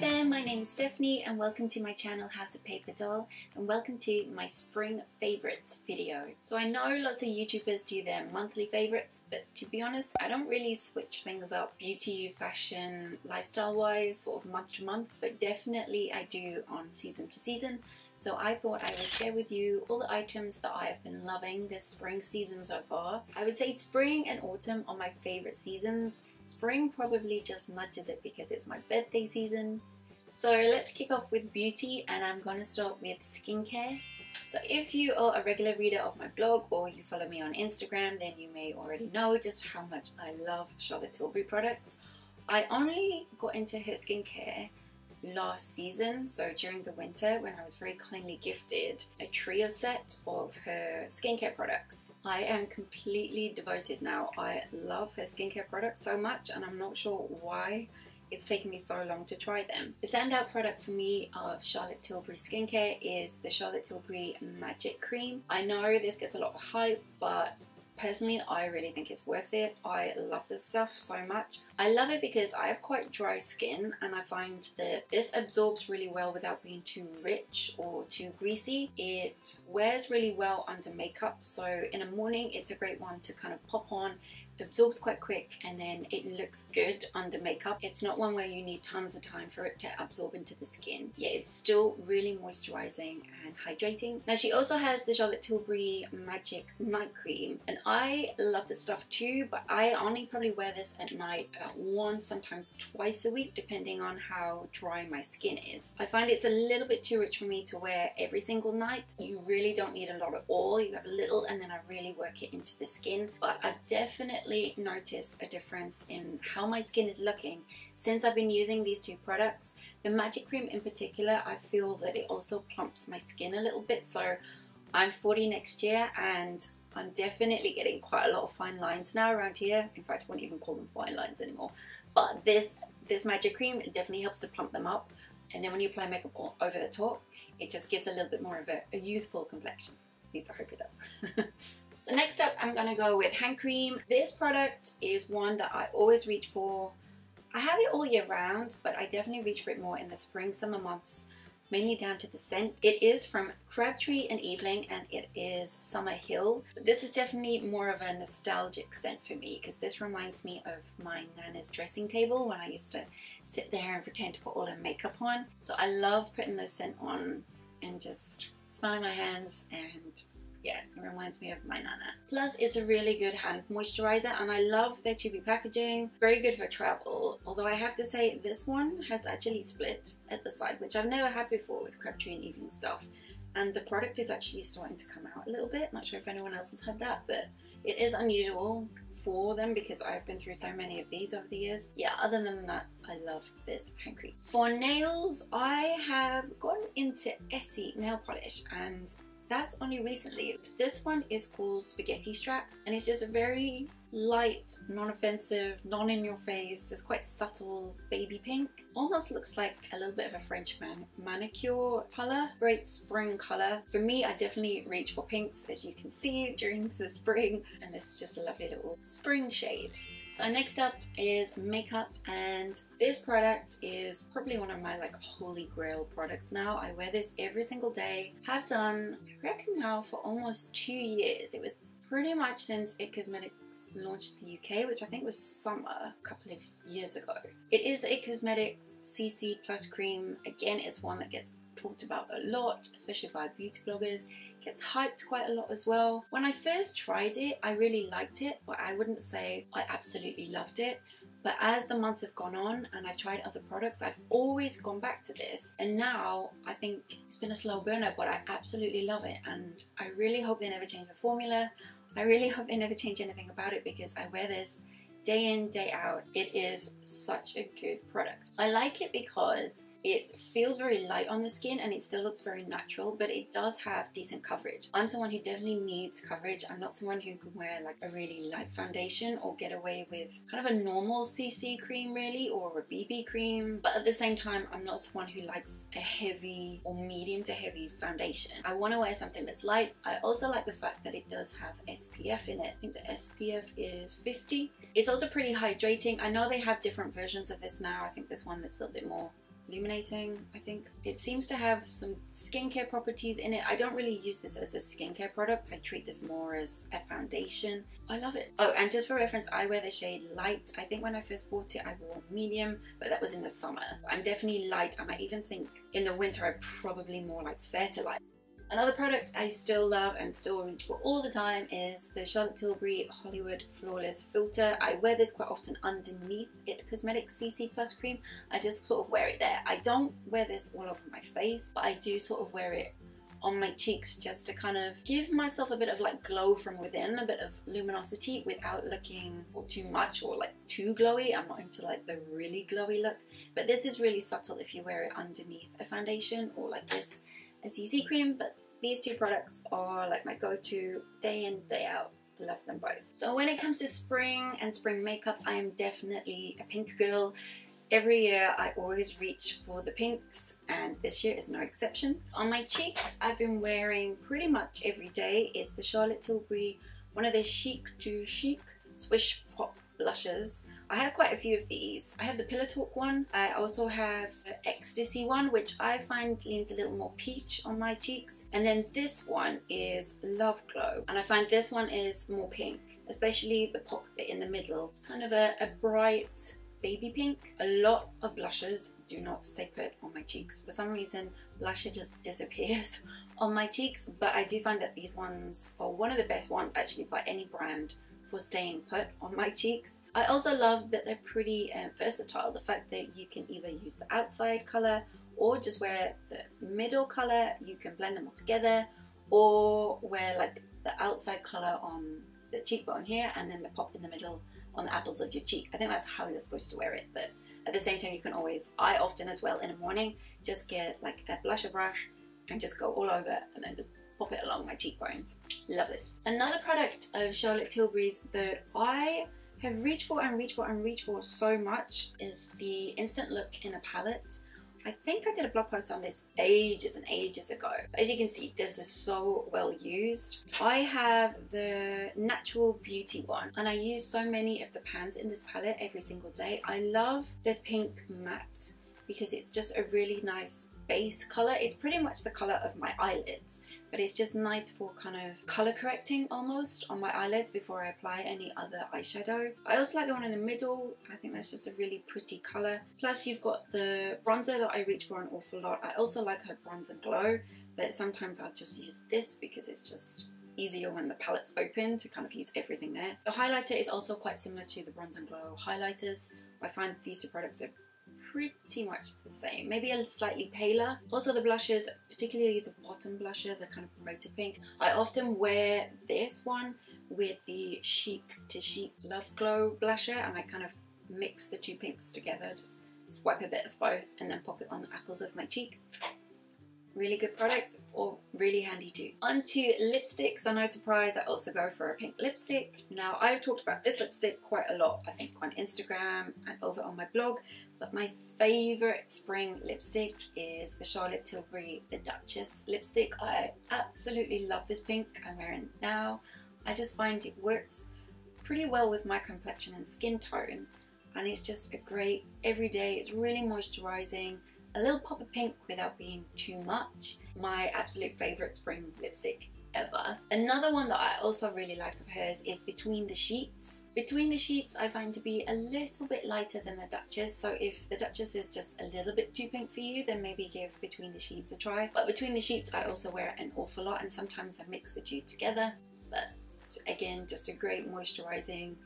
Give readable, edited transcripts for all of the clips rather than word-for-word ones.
there, my name is Stephanie and welcome to my channel House of Paper Doll, and welcome to my spring favorites video. So I know lots of YouTubers do their monthly favorites, but to be honest I don't really switch things up beauty, fashion, lifestyle wise sort of month to month, but definitely I do on season to season. So I thought I would share with you all the items that I have been loving this spring season so far. I would say spring and autumn are my favorite seasons. Spring probably just nudges it because it's my birthday season. So let's kick off with beauty, and I'm going to start with skincare. So if you are a regular reader of my blog or you follow me on Instagram, then you may already know just how much I love Charlotte Tilbury products. I only got into her skincare last season, so during the winter, when I was very kindly gifted a trio set of her skincare products. I am completely devoted now. I love her skincare products so much, and I'm not sure why it's taken me so long to try them. The standout product for me of Charlotte Tilbury skincare is the Charlotte Tilbury Magic Cream. I know this gets a lot of hype, but personally, I really think it's worth it. I love this stuff so much. I love it because I have quite dry skin, and I find that this absorbs really well without being too rich or too greasy. It wears really well under makeup, so in the morning it's a great one to kind of pop on. Absorbs quite quick and then it looks good under makeup. It's not one where you need tons of time for it to absorb into the skin. Yeah, it's still really moisturizing and hydrating. Now she also has the Charlotte Tilbury Magic Night Cream, and I love this stuff too, but I only probably wear this at night about once, sometimes twice a week, depending on how dry my skin is. I find it's a little bit too rich for me to wear every single night. You really don't need a lot of oil. You have a little and then I really work it into the skin, but I've definitely notice a difference in how my skin is looking since I've been using these two products. The Magic Cream in particular, I feel that it also plumps my skin a little bit. So I'm 40 next year and I'm definitely getting quite a lot of fine lines now around here. In fact, I wouldn't even call them fine lines anymore. But this Magic Cream, it definitely helps to plump them up. And then when you apply makeup over the top, it just gives a little bit more of a youthful complexion. At least I hope it does. So next up, I'm gonna go with hand cream. This product is one that I always reach for. I have it all year round, but I definitely reach for it more in the spring, summer months, mainly down to the scent. It is from Crabtree and Evening, and it is Summer Hill. So this is definitely more of a nostalgic scent for me because this reminds me of my Nana's dressing table when I used to sit there and pretend to put all her makeup on. So I love putting this scent on and just smelling my hands, and yeah, it reminds me of my Nana. Plus, it's a really good hand moisturizer, and I love their tubey packaging. Very good for travel. Although I have to say, this one has actually split at the side, which I've never had before with Crabtree and Evening stuff. And the product is actually starting to come out a little bit. Not sure if anyone else has had that, but it is unusual for them because I've been through so many of these over the years. Yeah, other than that, I love this hand cream. For nails, I have gone into Essie nail polish, and that's only recently. This one is called Spaghetti Strap, and it's just a very light, non-offensive, non-in-your-face, just quite subtle baby pink. Almost looks like a little bit of a French manicure color. Great spring color. For me, I definitely reach for pinks, as you can see, during the spring, and this is just a lovely little spring shade. So next up is makeup, and this product is probably one of my holy grail products now. I wear this every single day. Have done, I reckon now, for almost 2 years. It was pretty much since It Cosmetics launched in the UK, which I think was summer a couple of years ago. It is the It Cosmetics CC Plus Cream. Again, it's one that gets talked about a lot, especially by beauty bloggers. Gets hyped quite a lot as well. When I first tried it, I really liked it, but I wouldn't say I absolutely loved it. But as the months have gone on and I've tried other products, I've always gone back to this. And now I think it's been a slow burner, but I absolutely love it. And I really hope they never change the formula. I really hope they never change anything about it because I wear this day in, day out. It is such a good product. I like it because it feels very light on the skin and it still looks very natural, but it does have decent coverage. I'm someone who definitely needs coverage. I'm not someone who can wear a really light foundation or get away with kind of a normal CC cream really, or a BB cream. But at the same time, I'm not someone who likes a heavy or medium to heavy foundation. I want to wear something that's light. I also like the fact that it does have SPF in it. I think the SPF is 50. It's also pretty hydrating. I know they have different versions of this now. I think there's one that's a little bit more illuminating, I think. It seems to have some skincare properties in it. I don't really use this as a skincare product. I treat this more as a foundation. I love it. Oh, and just for reference, I wear the shade light. I think when I first bought it, I wore medium, but that was in the summer. I'm definitely light. I might even think in the winter, I'm probably more like fair to light. Another product I still love and still reach for all the time is the Charlotte Tilbury Hollywood Flawless Filter. I wear this quite often underneath It Cosmetics CC Plus cream. I just sort of wear it there. I don't wear this all over my face, but I do sort of wear it on my cheeks just to kind of give myself a bit of like glow from within, a bit of luminosity without looking too much or like too glowy. I'm not into like the really glowy look, but this is really subtle if you wear it underneath a foundation or like this, a CC cream. But these two products are like my go-to day in, day out. Love them both. So when it comes to spring and spring makeup, I am definitely a pink girl. Every year I always reach for the pinks, and this year is no exception. On my cheeks, I've been wearing pretty much every day is the Charlotte Tilbury, one of the Chic to Chic Swish Pop blushes. I have quite a few of these. I have the Pillow Talk one. I also have the Ecstasy one, which I find leans a little more peach on my cheeks. And then this one is Love Glow. And I find this one is more pink, especially the pop bit in the middle. It's kind of a bright baby pink. A lot of blushes do not stay put on my cheeks. For some reason, blusher just disappears on my cheeks. But I do find that these ones are one of the best ones actually by any brand for staying put on my cheeks. I also love that they're pretty versatile. The fact that you can either use the outside color or just wear the middle color. You can blend them all together, or wear like the outside color on the cheekbone here and then the pop in the middle on the apples of your cheek. I think that's how you're supposed to wear it, but at the same time you can always, I often as well in the morning, just get like a blusher brush and just go all over and then just pop it along my cheekbones. Love this. Another product of Charlotte Tilbury's that I have reached for and reached for and reached for so much is the Instant Look in a palette. I think I did a blog post on this ages and ages ago. As you can see, this is so well used. I have the Natural Beauty one, and I use so many of the pans in this palette every single day. I love the pink matte because it's just a really nice base color. It's pretty much the color of my eyelids, but it's just nice for kind of color correcting almost on my eyelids before I apply any other eyeshadow. I also like the one in the middle. I think that's just a really pretty color. Plus you've got the bronzer that I reach for an awful lot. I also like her Bronze and Glow, but sometimes I'll just use this because it's just easier when the palette's open to kind of use everything there. The highlighter is also quite similar to the Bronze and Glow highlighters. I find these two products are pretty much the same, maybe a slightly paler. Also the blushes, particularly the bottom blusher, the kind of brighter pink. I often wear this one with the Chic to Chic Love Glow blusher, and I kind of mix the two pinks together, just swipe a bit of both and then pop it on the apples of my cheek. Really good product, or really handy too. Onto lipstick, so no surprise I also go for a pink lipstick. Now I've talked about this lipstick quite a lot, I think on Instagram and over on my blog, but my favourite spring lipstick is the Charlotte Tilbury The Duchess lipstick. I absolutely love this pink I'm wearing now. I just find it works pretty well with my complexion and skin tone, and it's just a great everyday, it's really moisturising. A little pop of pink without being too much. My absolute favourite spring lipstick ever. Another one that I also really like of hers is Between the Sheets. Between the Sheets I find to be a little bit lighter than the Duchess, so if the Duchess is just a little bit too pink for you, then maybe give Between the Sheets a try. But Between the Sheets I also wear an awful lot, and sometimes I mix the two together. But again, just a great moisturising,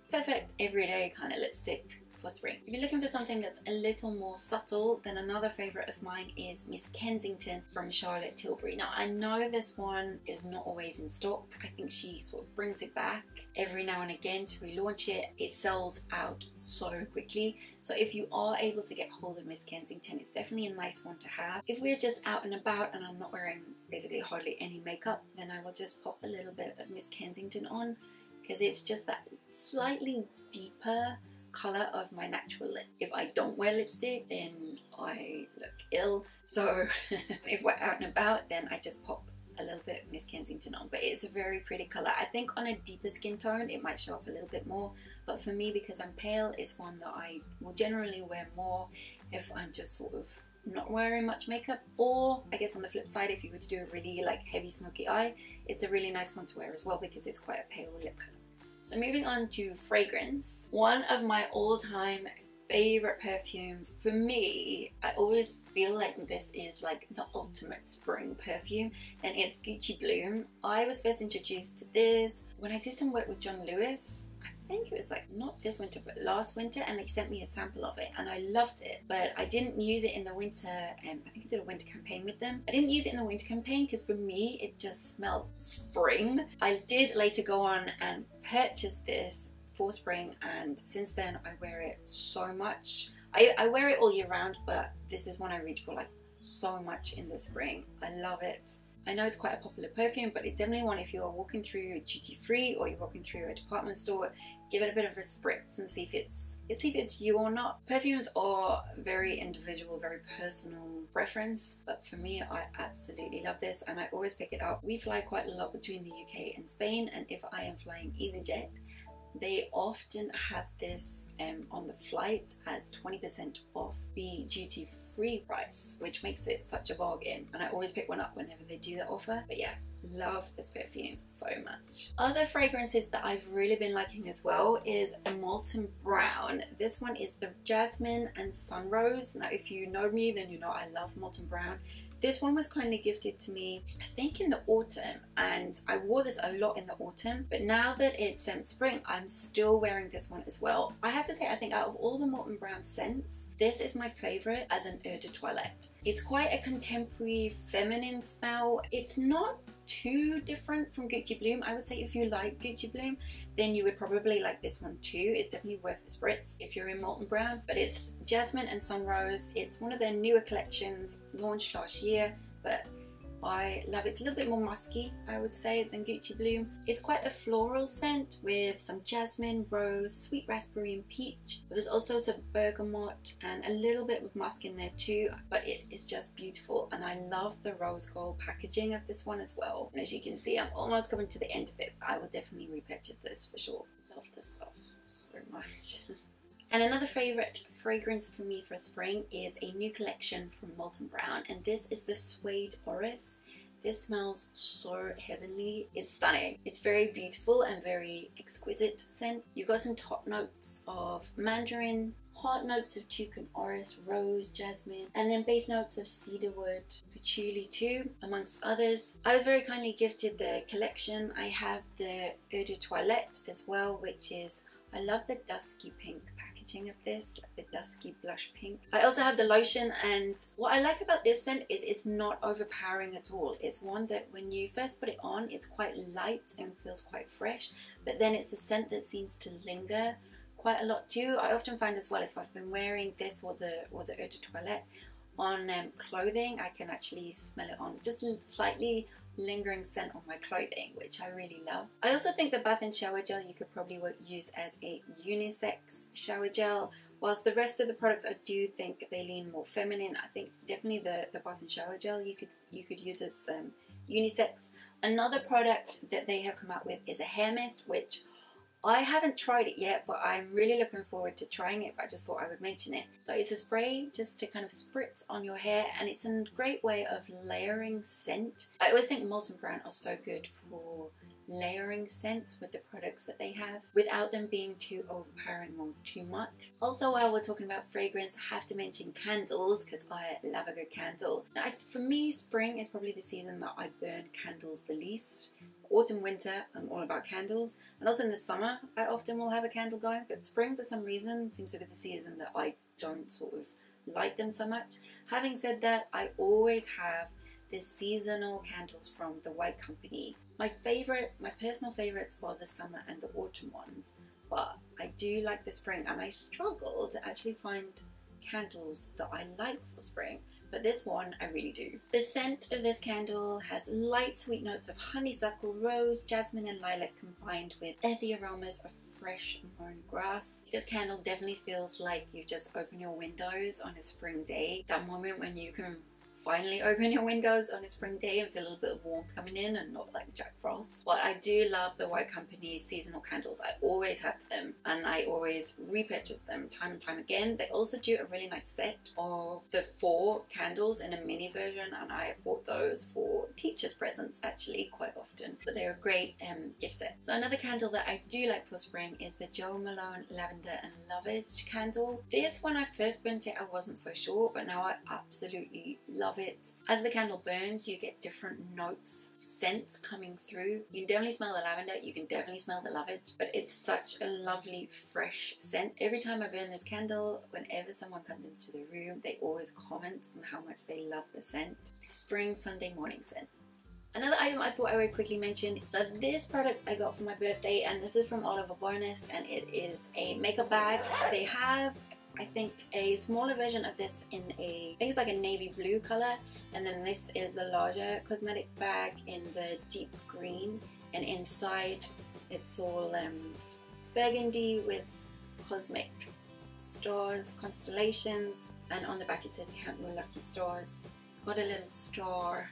perfect everyday kind of lipstick for spring. If you're looking for something that's a little more subtle, then another favourite of mine is Miss Kensington from Charlotte Tilbury. Now I know this one is not always in stock. I think she sort of brings it back every now and again to relaunch it. It sells out so quickly, so if you are able to get hold of Miss Kensington, it's definitely a nice one to have. If we're just out and about and I'm not wearing basically hardly any makeup, then I will just pop a little bit of Miss Kensington on, because it's just that slightly deeper colour of my natural lip. If I don't wear lipstick, then I look ill. So if we're out and about, then I just pop a little bit of Miss Kensington on. But it's a very pretty colour. I think on a deeper skin tone it might show up a little bit more, but for me, because I'm pale, it's one that I will generally wear more if I'm just sort of not wearing much makeup, or I guess on the flip side, if you were to do a really like heavy smoky eye, it's a really nice one to wear as well because it's quite a pale lip color. So moving on to fragrance, one of my all-time favorite perfumes for me, I always feel like this is like the ultimate spring perfume, and it's Gucci Bloom. I was first introduced to this when I did some work with John Lewis. I think it was like not this winter but last winter, and they sent me a sample of it and I loved it, but I didn't use it in the winter. I think I did a winter campaign with them. I didn't use it in the winter campaign because for me it just smelled spring. I did later go on and purchase this for spring, and since then I wear it so much. I wear it all year round, but this is one I reach for like so much in the spring. I love it. I know it's quite a popular perfume, but it's definitely one if you're walking through duty free or you're walking through a department store, give it a bit of a spritz and see if it's you or not. Perfumes are very individual, very personal preference, but for me, I absolutely love this and I always pick it up. We fly quite a lot between the UK and Spain, and if I am flying EasyJet, they often have this on the flight as 20% off the duty-free price, which makes it such a bargain, and I always pick one up whenever they do that offer. But yeah, love this perfume so much. Other fragrances that I've really been liking as well is the Alton Brown. This one is the Jasmine and Sunrose. Now if you know me, then you know I love Alton Brown. This one was kindly gifted to me, I think in the autumn, and I wore this a lot in the autumn, but now that it's spring, I'm still wearing this one as well. I have to say, I think out of all the Alton Brown scents, this is my favorite as an eau de toilette. It's quite a contemporary feminine smell. It's not too different from Gucci Bloom. I would say if you like Gucci Bloom, then you would probably like this one too. It's definitely worth the spritz if you're in Alton Brown. But it's Jasmine and Sunrose. It's one of their newer collections, launched last year, but I love it. It's a little bit more musky, I would say, than Gucci Bloom. It's quite a floral scent with some jasmine, rose, sweet raspberry and peach. But there's also some bergamot and a little bit of musk in there too, but it is just beautiful. And I love the rose gold packaging of this one as well. And as you can see, I'm almost coming to the end of it, but I will definitely repurchase this for sure. Love this stuff so much. And another favorite fragrance for me for spring is a new collection from Alton Brown, and this is the Suede Orris. This smells so heavenly. It's stunning. It's very beautiful and very exquisite scent. You've got some top notes of mandarin, hot notes of toucan orris, rose, jasmine, and then base notes of cedarwood, patchouli too, amongst others. I was very kindly gifted the collection. I have the eau de toilette as well, which is, I love the dusky pink packaging of this, like the dusky blush pink. I also have the lotion, and what I like about this scent is it's not overpowering at all. It's one that when you first put it on, it's quite light and feels quite fresh, but then it's a scent that seems to linger quite a lot too. I often find as well, if I've been wearing this or the eau de toilette on clothing, I can actually smell it on just slightly lingering scent on my clothing, which I really love. I also think the bath and shower gel you could probably use as a unisex shower gel, whilst the rest of the products I do think they lean more feminine. I think definitely the bath and shower gel you could use as unisex. Another product that they have come out with is a hair mist, which I haven't tried it yet, but I'm really looking forward to trying it, but I just thought I would mention it. So it's a spray just to kind of spritz on your hair, and it's a great way of layering scent. I always think Alton Brown are so good for layering scents with the products that they have without them being too overpowering or too much. Also, while we're talking about fragrance, I have to mention candles because I love a good candle. Now, for me, spring is probably the season that I burn candles the least. Autumn, winter, I'm all about candles, and also in the summer I often will have a candle going, but spring for some reason seems to be the season that I don't sort of like them so much. Having said that, I always have the seasonal candles from the White Company. My personal favorites are the summer and the autumn ones, but I do like the spring, and I struggle to actually find candles that I like for spring. But this one I really do. The scent of this candle has light sweet notes of honeysuckle, rose, jasmine and lilac combined with earthy aromas of fresh mown grass. This candle definitely feels like you just open your windows on a spring day. That moment when you can finally open your windows on a spring day and feel a little bit of warmth coming in and not like Jack Frost. But I do love the White Company's seasonal candles. I always have them and I always repurchase them time and time again. They also do a really nice set of the 4 candles in a mini version, and I have bought those for teachers' presents actually quite often, but they're a great gift set. So another candle that I do like for spring is the Jo Malone Lavender and Lovage candle. This, when I first burnt it, I wasn't so sure, but now I absolutely love it. As the candle burns, you get different notes, scents coming through. You can definitely smell the lavender, you can definitely smell the lovage, but it's such a lovely fresh scent. Every time I burn this candle, whenever someone comes into the room, they always comment on how much they love the scent. Spring Sunday morning scent. Another item I thought I would quickly mention, so this product I got for my birthday, and this is from Oliver Bonas, and it is a makeup bag. They have, I think, a smaller version of this in I think it's like a navy blue color, and then this is the larger cosmetic bag in the deep green, and inside it's all burgundy with cosmic stars, constellations, and on the back it says count your lucky stars. It's got a little star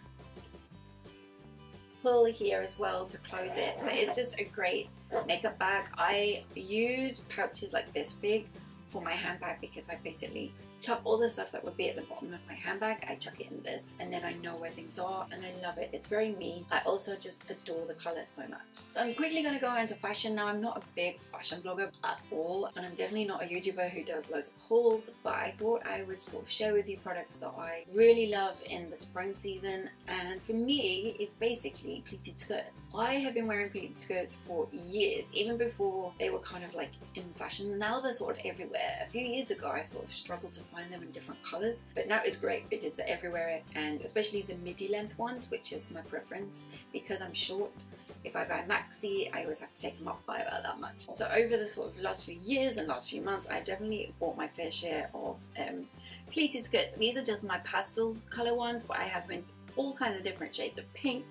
pull here as well to close it, but it's just a great makeup bag. I use pouches like this big for my handbag because I basically chuck all the stuff that would be at the bottom of my handbag, I chuck it in this, and then I know where things are, and I love it. It's very me. I also just adore the colour so much. So I'm quickly going to go into fashion now. I'm not a big fashion blogger at all, and I'm definitely not a YouTuber who does loads of hauls, but I thought I would sort of share with you products that I really love in the spring season, and for me, it's basically pleated skirts. I have been wearing pleated skirts for years, even before they were kind of like in fashion. Now they're sort of everywhere. A few years ago, I sort of struggled to find them in different colors, but now it's great because they're everywhere, and especially the midi length ones, which is my preference because I'm short. If I buy maxi, I always have to take them up by about that much. So over the sort of last few years and last few months, I've definitely bought my fair share of pleated skirts. These are just my pastel color ones, but I have them in all kinds of different shades of pink.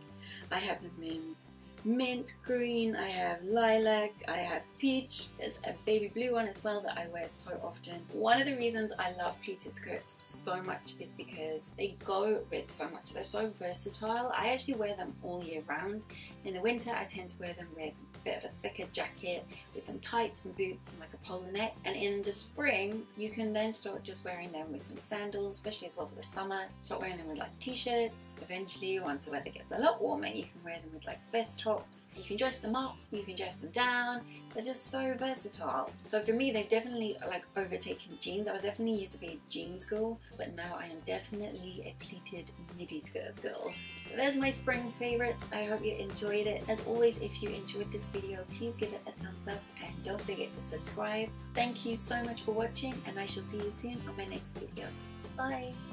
I have them in mint green, I have lilac, I have peach. There's a baby blue one as well that I wear so often. One of the reasons I love pleated skirts so much is because they go with so much. They're so versatile. I actually wear them all year round. In the winter I tend to wear them with a bit of a thicker jacket with some tights and boots and like a polo neck, and in the spring you can then start just wearing them with some sandals, especially as well for the summer. Start wearing them with like t-shirts. Eventually, once the weather gets a lot warmer, you can wear them with like vest tops. You can dress them up, you can dress them down. They're just so versatile. So for me, they've definitely like overtaken jeans. I was definitely used to be a jeans girl, but now I am definitely a pleated midi skirt girl. So there's my spring favorites. I hope you enjoyed it. As always, if you enjoyed this video, please give it a thumbs up and don't forget to subscribe. Thank you so much for watching, and I shall see you soon on my next video. Bye!